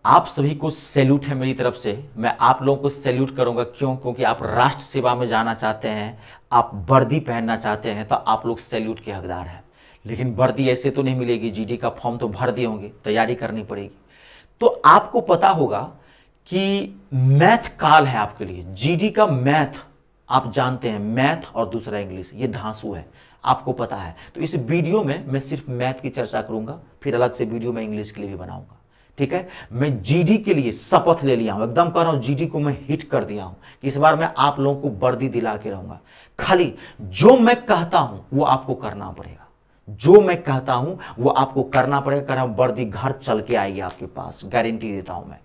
आप सभी को सैल्यूट है मेरी तरफ से। मैं आप लोगों को सैल्यूट करूंगा, क्यों? क्योंकि आप राष्ट्र सेवा में जाना चाहते हैं, आप वर्दी पहनना चाहते हैं, तो आप लोग सैल्यूट के हकदार हैं। लेकिन वर्दी ऐसे तो नहीं मिलेगी, जीडी का फॉर्म तो भर दिए होंगे, तैयारी करनी पड़ेगी। तो आपको पता होगा कि मैथ काल है आपके लिए। जीडी का मैथ आप जानते हैं, मैथ और दूसरा इंग्लिश, ये धांसू है, आपको पता है। तो इस वीडियो में मैं सिर्फ मैथ की चर्चा करूंगा, फिर अलग से वीडियो में इंग्लिश के लिए भी बनाऊंगा, ठीक है। मैं जीडी के लिए शपथ ले लिया हूं, एकदम कह रहा हूं, जीडी को मैं हिट कर दिया हूं कि इस बार मैं आप लोगों को वर्दी दिला के रहूंगा। खाली जो मैं कहता हूं वो आपको करना पड़ेगा, जो मैं कहता हूं वो आपको करना पड़ेगा। कह रहा हूं वर्दी घर चल के आएगी आपके पास, गारंटी देता हूं मैं।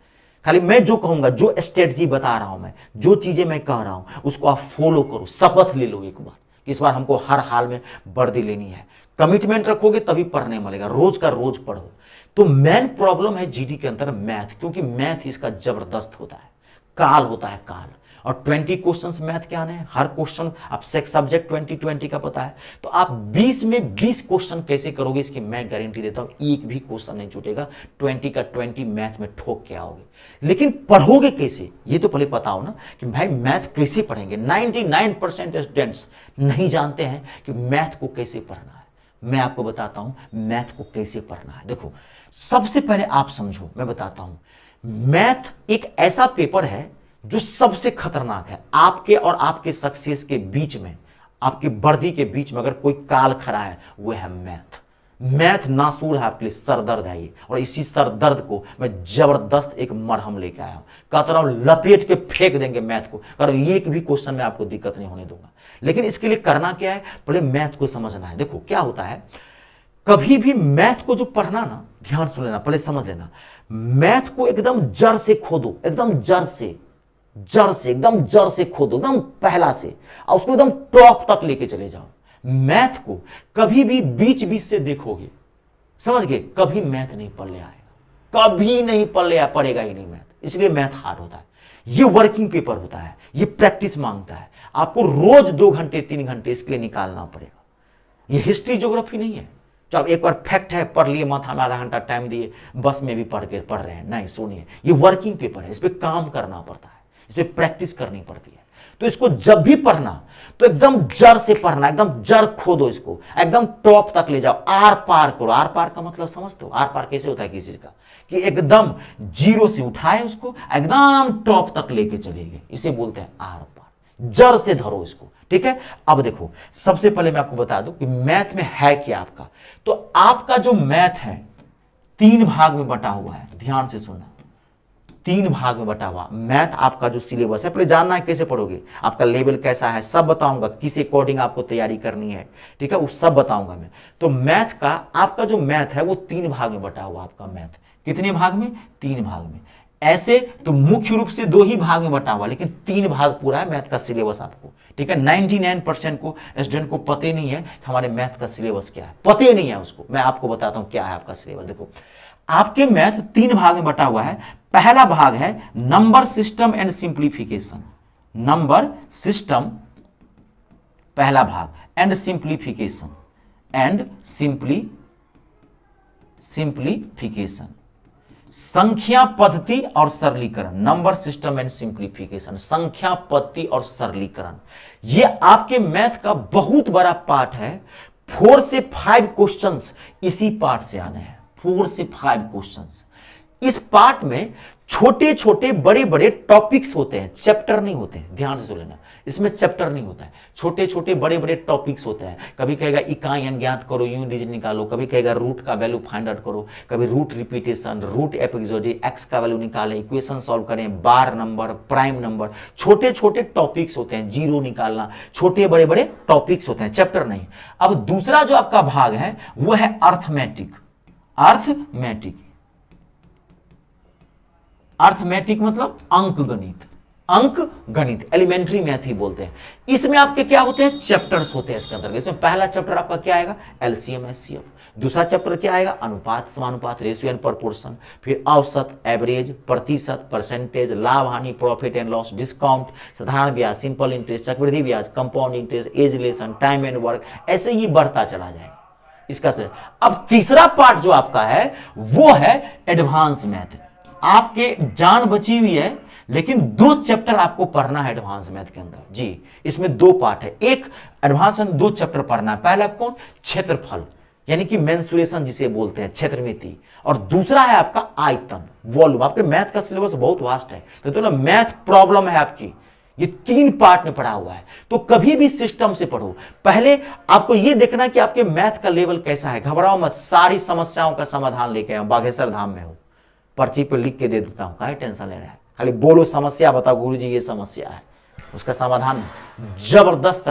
खाली मैं जो कहूंगा, जो स्ट्रेटजी बता रहा हूं मैं, जो चीजें मैं कह रहा हूं उसको आप फॉलो करो, शपथ ले लो एक बार कि इस बार हमको हर हाल में वर्दी लेनी है। कमिटमेंट रखोगे तभी पढ़ने मिलेगा, रोज का रोज पढ़ो। तो मेन प्रॉब्लम है जीडी के अंदर मैथ, क्योंकि मैथ इसका जबरदस्त होता है, काल होता है काल। और 20 क्वेश्चंस मैथ के आने हैं, हर क्वेश्चन आप सब्जेक्ट 20 का पता है, तो आप 20 में 20 क्वेश्चन कैसे करोगे, इसकी मैं गारंटी देता हूं, एक भी क्वेश्चन नहीं छूटेगा। 20 का 20 मैथ में ठोक के आओगे। लेकिन पढ़ोगे कैसे, ये तो पहले पता हो ना कि भाई मैथ कैसे पढ़ेंगे। 99% स्टूडेंट्स नहीं जानते हैं कि मैथ को कैसे पढ़ना है। मैं आपको बताता हूं मैथ को कैसे पढ़ना है। देखो, सबसे पहले आप समझो, मैं बताता हूं। मैथ एक ऐसा पेपर है जो सबसे खतरनाक है। आपके और आपके सक्सेस के बीच में, आपकी वर्दी के बीच में अगर कोई काल खड़ा है, वो है मैथ। मैथ नासूर है आपके लिए, सरदर्द है ये। और इसी सरदर्द को मैं जबरदस्त एक मरहम लेके आया हूं। कहता रहा हूं लपेट के फेंक देंगे मैथ को, कारण एक भी क्वेश्चन में आपको दिक्कत नहीं होने दूंगा। लेकिन इसके लिए करना क्या है, पहले मैथ को समझना है। देखो क्या होता है, कभी भी मैथ को जो पढ़ना ना, ध्यान सुन लेना, पहले समझ लेना। मैथ को एकदम जड़ से खोदो, एकदम जड़ से एकदम जड़ से खोदो, एकदम पहला से, और उसको एकदम टॉप तक लेके चले जाओ। मैथ को कभी भी बीच बीच से देखोगे, समझ गए, कभी मैथ नहीं पढ़ ले आएगा, कभी नहीं पढ़ेगा ही नहीं मैथ। इसलिए मैथ हार्ड होता है। ये वर्किंग पेपर होता है, ये प्रैक्टिस मांगता है। आपको रोज 2 घंटे 3 घंटे इसके लिए निकालना पड़ेगा। ये हिस्ट्री ज्योग्राफी नहीं है जो आप एक बार फैक्ट है पढ़ लिए, माथा में आधा घंटा टाइम दिए, बस में भी पढ़ रहे हैं, नहीं सुनिए। ये वर्किंग पेपर है, इस पर काम करना पड़ता है, इस पर प्रैक्टिस करनी पड़ती है। तो इसको जब भी पढ़ना तो एकदम जड़ से पढ़ना, एकदम जड़ खोदो, इसको एकदम टॉप तक ले जाओ, आर पार करो। आर पार का मतलब समझते हो? आर पार कैसे होता है किसी चीज का, कि एकदम जीरो से उठाए उसको एकदम टॉप तक लेके चले गए, इसे बोलते हैं आर पार। जड़ से धरो इसको, ठीक है। अब देखो, सबसे पहले मैं आपको बता दूं कि मैथ में है क्या आपका। तो आपका जो मैथ है 3 भाग में बटा हुआ है, ध्यान से सुनना। 3 भाग में बटा हुआ मैथ आपका जो सिलेबस है, पहले जानना है कैसे पढ़ोगे, आपका लेवल कैसा है, सब बताऊंगा, किस अकॉर्डिंग आपको तैयारी करनी है, ठीक है, वो सब बताऊंगा मैं। तो मैथ का आपका जो मैथ है वो 3 भाग में बटा हुआ आपका मैथ। कितने भाग में? 3 भाग में। ऐसे तो मुख्य रूप से 2 ही भाग में बटा हुआ, लेकिन 3 भाग पूरा है मैथ का सिलेबस आपको, ठीक है। 99% को स्टूडेंट को पते नहीं है कि हमारे मैथ का सिलेबस क्या है, पते नहीं है उसको। मैं आपको बताता हूं क्या है आपका सिलेबस। देखो, आपके मैथ 3 भाग में बटा हुआ है। पहला भाग है number system and simplification, number system पहला भाग, एंड सिंप्लीफिकेशन, एंड सिंप्लीफिकेशन, संख्या पद्धति और सरलीकरण। नंबर सिस्टम एंड सिंप्लीफिकेशन, संख्या पद्धति और सरलीकरण, ये आपके मैथ का बहुत बड़ा पार्ट है। 4 से 5 क्वेश्चंस इसी पार्ट से आने हैं, 4 से 5 क्वेश्चंस। इस पार्ट में छोटे छोटे बड़े बड़े टॉपिक्स होते हैं, चैप्टर नहीं होते हैं, ध्यान से सुन लेना। इसमें चैप्टर नहीं होता है, छोटे छोटे बड़े बड़े टॉपिक्स होते हैं। कभी कहेगा इकाई अज्ञात करो, यूनिट निकालो, कभी कहेगा रूट का वैल्यू फाइंड आउट करो, कभी रूट रिपीटेशन, रूट एपिसोडी, एक्स का वैल्यू निकालें, इक्वेशन सॉल्व करें, बार नंबर, प्राइम नंबर, छोटे छोटे टॉपिक्स होते हैं, जीरो निकालना, छोटे बड़े बड़े टॉपिक्स होते हैं, चैप्टर नहीं। अब दूसरा जो आपका भाग है वो है अर्थमेटिक। अर्थमेटिक मतलब अंक गणित, अंक गणित, एलिमेंट्री मैथ ही बोलते हैं। इसमें आपके क्या होते हैं? चैप्टर्स होते हैं इसके अंदर। इसमें पहला चैप्टर आपका क्या आएगा? LCM HCF. दूसरा चैप्टर क्या आएगा? अनुपात समानुपात, रेशियो एंड प्रोपोर्शन। फिर औसत, एवरेज, प्रतिशत, परसेंटेज, लाभ हानि, प्रॉफिट एंड लॉस, डिस्काउंट, साधारण ब्याज, सिंपल इंटरेस्ट, चक्रवृद्धि ब्याज, compound interest, age relation, time and work, ऐसे ही बढ़ता चला जाएगा इसका। अब तीसरा पार्ट जो आपका है वो है एडवांस मैथ। आपके जान बची हुई है, लेकिन 2 चैप्टर आपको पढ़ना है एडवांस मैथ के अंदर जी। इसमें 2 पार्ट है, एक एडवांस में 2 चैप्टर पढ़ना है। पहला कौन? क्षेत्रफल, यानी कि मेंसुरेशन जिसे बोलते हैं, क्षेत्रमिति, और दूसरा है आपका आयतन, वॉल्यूम। आपके मैथ का सिलेबस बहुत वास्ट है, तो मैथ प्रॉब्लम है आपकी, ये 3 पार्ट में पढ़ा हुआ है। तो कभी भी सिस्टम से पढ़ो। पहले आपको ये देखना कि आपके मैथ का लेवल कैसा है। घबराओ मत, सारी समस्याओं का समाधान लेके आओ। बागेश्वर धाम में हो, पर्ची पे लिख के दे देता हूं, काहे टेंशन ले रहा है। खाली बोलो समस्या बताओ, गुरुजी ये समस्या है, उसका समाधान जबरदस्त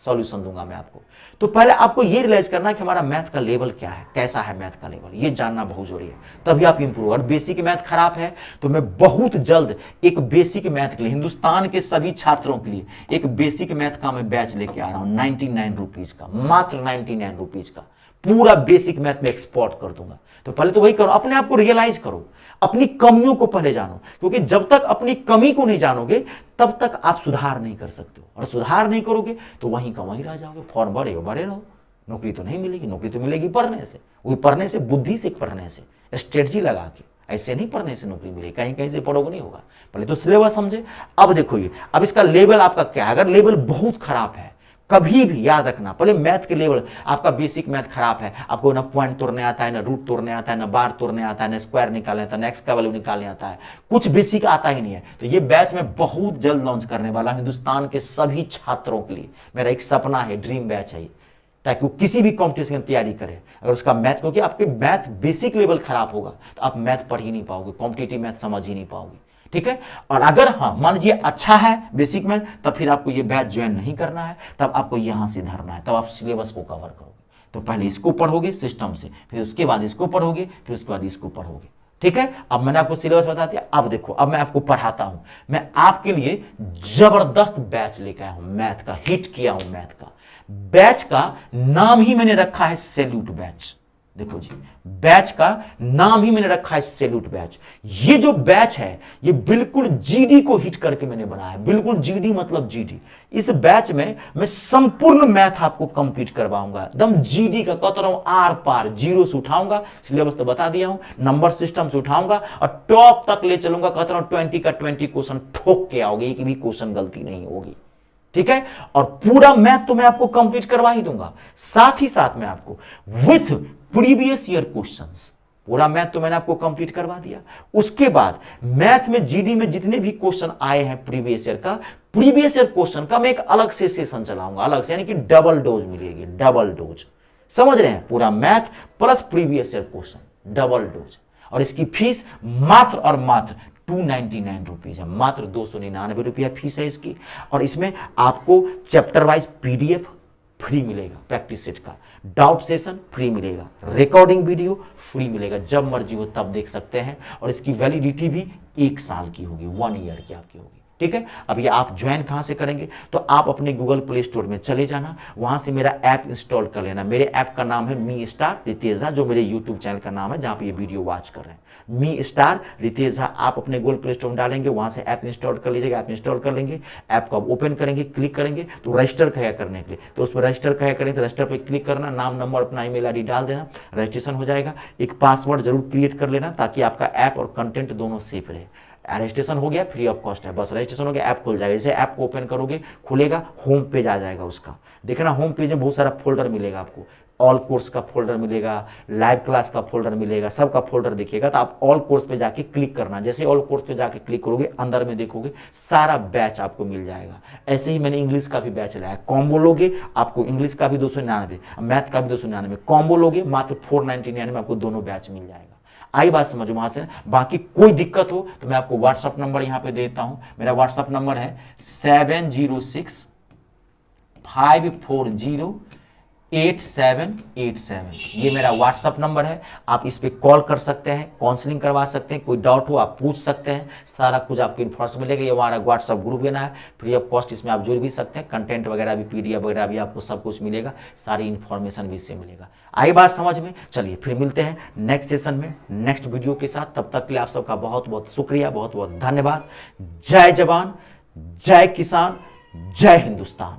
सॉल्यूशन दूंगा मैं आपको। तो पहले आपको ये रियलाइज करना है कि हमारा मैथ का लेवल क्या है, कैसा है मैथ का लेवल, ये जानना बहुत जरूरी है, तभी आप इंप्रूव। अगर बेसिक मैथ खराब है तो मैं बहुत जल्द एक बेसिक मैथ के लिए, हिंदुस्तान के सभी छात्रों के लिए एक बेसिक मैथ का मैं बैच लेके आ रहा हूं 99 रुपीज का, मात्र 99 रुपीज का पूरा बेसिक मैथ में एक्सपोर्ट कर दूंगा। तो पहले तो वही करो, अपने आप को रियलाइज करो, अपनी कमियों को पहले जानो, क्योंकि जब तक अपनी कमी को नहीं जानोगे तब तक आप सुधार नहीं कर सकते हो, और सुधार नहीं करोगे तो वहीं का वहीं रह जाओगे। फॉर्म भरे हो, भरे रहो, नौकरी तो नहीं मिलेगी। नौकरी तो मिलेगी पढ़ने से, वही पढ़ने से, बुद्धि से पढ़ने से, स्ट्रेटजी लगा के, ऐसे नहीं पढ़ने से नौकरी मिलेगी। कहीं कहीं से पढ़ोगे नहीं होगा। पहले तो सिलेबस समझे। अब देखो ये, अब इसका लेवल आपका क्या है। अगर लेवल बहुत खराब है, कभी भी याद रखना, पहले मैथ के लेवल, आपका बेसिक मैथ खराब है, आपको ना पॉइंट तोड़ने आता है, ना रूट तोड़ने आता है, ना बार तोड़ने आता है, ना स्क्वायर निकालने आता है, ना एक्स का वैल्यू निकालने आता है, कुछ बेसिक आता ही नहीं है, तो ये बैच मैं बहुत जल्द लॉन्च करने वाला हूं हिंदुस्तान के सभी छात्रों के लिए। मेरा एक सपना है, ड्रीम बैच है, ताकि वो किसी भी कॉम्पिटिशन की तैयारी करे। अगर उसका मैथ, क्योंकि आपके मैथ बेसिक लेवल खराब होगा तो आप मैथ पढ़ ही नहीं पाओगे, कॉम्पिटिटिव मैथ समझ ही नहीं पाओगे, ठीक है। और अगर हाँ मान लीजिए अच्छा है बेसिक मैथ, तब फिर आपको ये बैच ज्वाइन नहीं करना है, तब आपको यहां से धरना है, तब आप सिलेबस को कवर करोगे। तो पहले इसको पढ़ोगे सिस्टम से, फिर उसके बाद इसको पढ़ोगे, फिर उसके बाद इसको पढ़ोगे, ठीक है। अब मैंने आपको सिलेबस बता दिया। अब देखो, अब मैं आपको पढ़ाता हूं। मैं आपके लिए जबरदस्त बैच लेकर आया हूं, मैथ का, हिट किया हूं मैथ का। बैच का नाम ही मैंने रखा है सैल्यूट बैच। देखो जी, बैच का नाम ही मैंने रखा है सैल्यूट बैच। ये जो बैच है ये बिल्कुल जीडी को हिट करके मैंने बनाया है, बिल्कुल जीडी मतलब जीडी। इस बैच में मैं संपूर्ण मैथ आपको कंप्लीट करवाऊंगा, एकदम जीडी का, कहता रहा हूं आर पार, जीरो से उठाऊंगा, सिलेबस तो बता दिया हूं, नंबर सिस्टम से उठाऊंगा और टॉप तक ले चलूंगा। कहता रहा हूं 20 का 20 क्वेश्चन ठोक के आओगे, एक भी क्वेश्चन गलती नहीं होगी, ठीक है। और पूरा मैथ तो मैं आपको कंप्लीट करवा ही दूंगा, साथ ही साथ मैं आपको विथ प्रीवियस ईयर क्वेश्चंस, पूरा मैथ तो मैंने आपको कंप्लीट करवा दिया। उसके बाद मैथ में जीडी में जितने भी क्वेश्चन आए हैं प्रीवियस ईयर का, प्रीवियस ईयर क्वेश्चन का मैं एक अलग से सेशन चलाऊंगा, अलग से, यानी कि डबल डोज मिलेगी, डबल डोज, समझ रहे हैं। पूरा math plus previous year question, double dose. और इसकी फीस मात्र और मात्र 299 रुपीज है, मात्र 299 रुपया फीस है इसकी। और इसमें आपको चैप्टर वाइज पीडीएफ फ्री मिलेगा, प्रैक्टिस सेट का, डाउट सेशन फ्री मिलेगा, रिकॉर्डिंग वीडियो फ्री मिलेगा, जब मर्जी हो तब देख सकते हैं। और इसकी वैलिडिटी भी 1 साल की होगी, 1 ईयर की आपकी होगी, ठीक है। अब ये आप ज्वाइन कहां से करेंगे, तो आप अपने गूगल प्ले स्टोर में चले जाना, वहां से मेरा ऐप इंस्टॉल कर लेना। मेरे ऐप का नाम है मी स्टार रितेश, जो मेरे यूट्यूब चैनल का नाम है जहां पे ये वीडियो वॉच कर रहे हैं, मी स्टार रितेश। आप अपने गूगल प्ले स्टोर में डालेंगे, वहां से ऐप इंस्टॉल कर लीजिएगा। ऐप इंस्टॉल कर लेंगे, ऐप को आप ओपन करेंगे, क्लिक करेंगे तो रजिस्टर कहेगा करने के लिए, तो उसमें रजिस्टर कहेगा करेंगे, तो रजिस्टर पर क्लिक करना, नाम नंबर अपना ईमेल आईडी डाल देना, रजिस्ट्रेशन हो जाएगा। एक पासवर्ड जरूर क्रिएट कर लेना ताकि आपका ऐप और कंटेंट दोनों सेफ रहे। रजिस्ट्रेशन हो गया, फ्री ऑफ कॉस्ट है, बस रजिस्ट्रेशन हो गया, ऐप खुल जाएगा। जैसे ऐप को ओपन करोगे खुलेगा, होम पेज आ जाएगा उसका, देखना होम पेज में बहुत सारा फोल्डर मिलेगा आपको, ऑल कोर्स का फोल्डर मिलेगा, लाइव क्लास का फोल्डर मिलेगा, सबका फोल्डर दिखेगा। तो आप ऑल कोर्स पे जाके क्लिक करना, जैसे ऑल कोर्स पे जाके क्लिक करोगे अंदर में देखोगे सारा बैच आपको मिल जाएगा। ऐसे ही मैंने इंग्लिश का भी बैच लाया, कॉम्बो लोगे आपको इंग्लिश का भी 299, मैथ का भी 299, कॉम्बो लोगे मात्र 499 में आपको दोनों बैच मिल जाएगा। आई बात समझो वहां से। बाकी कोई दिक्कत हो तो मैं आपको व्हाट्सअप नंबर यहां पे देता हूं, मेरा व्हाट्सअप नंबर है 7065408787, ये मेरा व्हाट्सअप नंबर है। आप इस पे कॉल कर सकते हैं, काउंसलिंग करवा सकते हैं, कोई डाउट हो आप पूछ सकते हैं, सारा कुछ आपको इन्फॉर्मेशन मिलेगा। ये हमारा व्हाट्सअप ग्रुप बना है, फ्री ऑफ कॉस्ट, इसमें आप जुड़ भी सकते हैं, कंटेंट वगैरह भी, पीडीएफ वगैरह भी आपको सब कुछ मिलेगा, सारी इन्फॉर्मेशन भी इससे मिलेगा। आई बात समझ में। चलिए फिर मिलते हैं नेक्स्ट सेशन में नेक्स्ट वीडियो के साथ, तब तक के लिए आप सबका बहुत बहुत शुक्रिया, बहुत बहुत धन्यवाद। जय जवान, जय किसान, जय हिंदुस्तान।